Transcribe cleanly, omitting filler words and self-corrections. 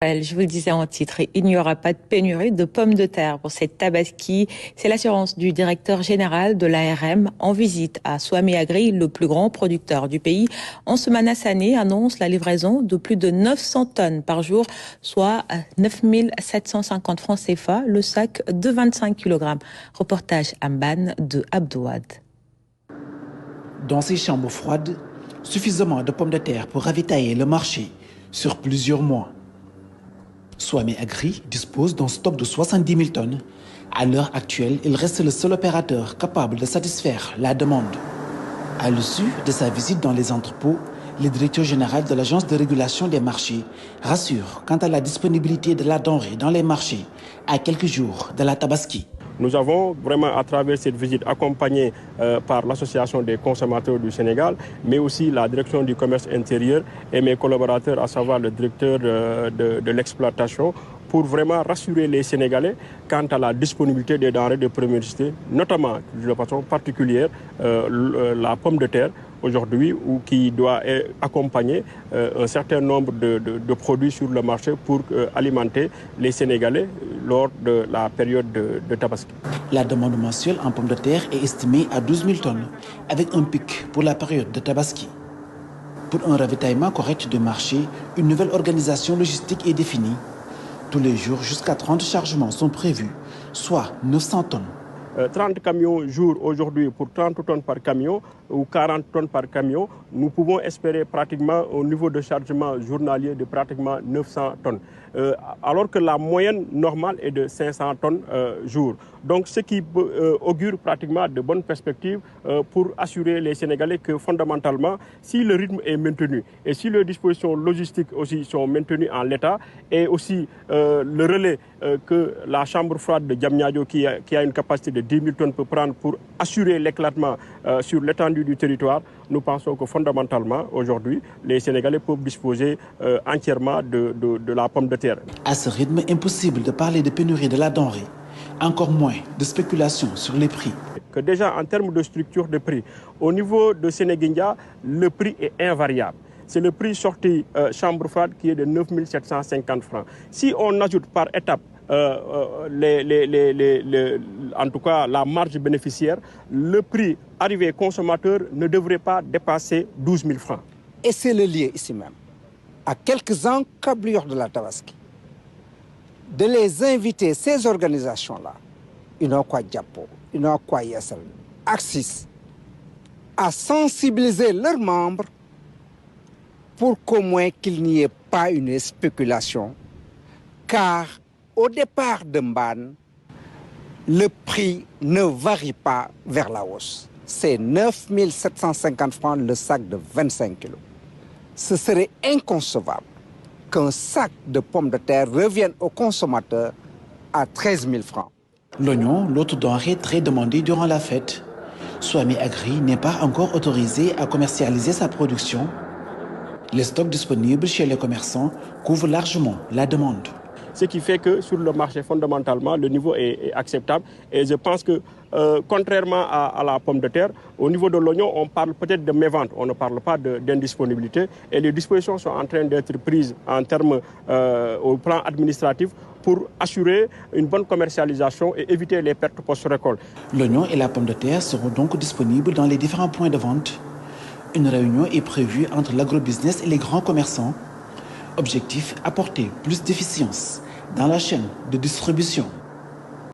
Je vous le disais en titre, il n'y aura pas de pénurie de pommes de terre pour cette tabaski. C'est l'assurance du directeur général de l'ARM en visite à Swami Agri, le plus grand producteur du pays. Ansoumana Sané annonce la livraison de plus de 900 tonnes par jour, soit 9 750 francs CFA, le sac de 25 kg. Reportage Amban de Abdouad. Dans ces chambres froides, suffisamment de pommes de terre pour ravitailler le marché sur plusieurs mois. Swami Agri dispose d'un stock de 70 000 tonnes. À l'heure actuelle, il reste le seul opérateur capable de satisfaire la demande. À l'issue de sa visite dans les entrepôts, le directeur général de l'Agence de régulation des marchés rassure quant à la disponibilité de la denrée dans les marchés à quelques jours de la Tabaski. Nous avons vraiment, à travers cette visite, accompagné par l'Association des consommateurs du Sénégal, mais aussi la direction du commerce intérieur et mes collaborateurs, à savoir le directeur de l'exploitation, pour vraiment rassurer les Sénégalais quant à la disponibilité des denrées de première nécessité, notamment de façon particulière la pomme de terre aujourd'hui, ou qui doit accompagner un certain nombre de produits sur le marché pour alimenter les Sénégalais lors de la période de Tabaski. La demande mensuelle en pommes de terre est estimée à 12 000 tonnes, avec un pic pour la période de Tabaski. Pour un ravitaillement correct du marché, une nouvelle organisation logistique est définie. Tous les jours, jusqu'à 30 chargements sont prévus, soit 900 tonnes. 30 camions jour aujourd'hui pour 30 tonnes par camion ou 40 tonnes par camion, nous pouvons espérer pratiquement au niveau de chargement journalier de pratiquement 900 tonnes. Alors que la moyenne normale est de 500 tonnes jour. Donc ce qui augure pratiquement de bonnes perspectives pour assurer les Sénégalais que fondamentalement, si le rythme est maintenu et si les dispositions logistiques aussi sont maintenues en l'état, et aussi le relais que la chambre froide de Diamniadio qui a une capacité de 10 000 tonnes peut prendre pour assurer l'éclatement sur l'étendue du territoire, nous pensons que fondamentalement, aujourd'hui, les Sénégalais peuvent disposer entièrement de la pomme de terre. À ce rythme, impossible de parler de pénurie de la denrée, encore moins de spéculation sur les prix. Que déjà, en termes de structure de prix, au niveau de Sénéguindia, le prix est invariable. C'est le prix sorti chambre froide qui est de 9 750 francs. Si on ajoute par étape en tout cas la marge bénéficiaire, le prix arrivé consommateur ne devrait pas dépasser 12 000 francs. Et c'est le lieu ici même, à quelques encablures de la Tabaski, de les inviter, ces organisations-là, Inokwa Diapo, Inokwa Yassal, Axis, à sensibiliser leurs membres pour qu'au moins qu'il n'y ait pas une spéculation, car au départ de Mban, le prix ne varie pas vers la hausse. C'est 9 750 francs le sac de 25 kg. Ce serait inconcevable qu'un sac de pommes de terre revienne au consommateur à 13 000 francs. L'oignon, l'autre denrée très demandée durant la fête. Swami Agri n'est pas encore autorisé à commercialiser sa production. Les stocks disponibles chez les commerçants couvrent largement la demande. Ce qui fait que sur le marché, fondamentalement, le niveau est acceptable. Et je pense que, contrairement à la pomme de terre, au niveau de l'oignon, on parle peut-être de mévente, on ne parle pas d'indisponibilité. Et les dispositions sont en train d'être prises en termes au plan administratif pour assurer une bonne commercialisation et éviter les pertes post-récolte. L'oignon et la pomme de terre seront donc disponibles dans les différents points de vente. Une réunion est prévue entre l'agrobusiness et les grands commerçants. Objectif, apporter plus d'efficience dans la chaîne de distribution.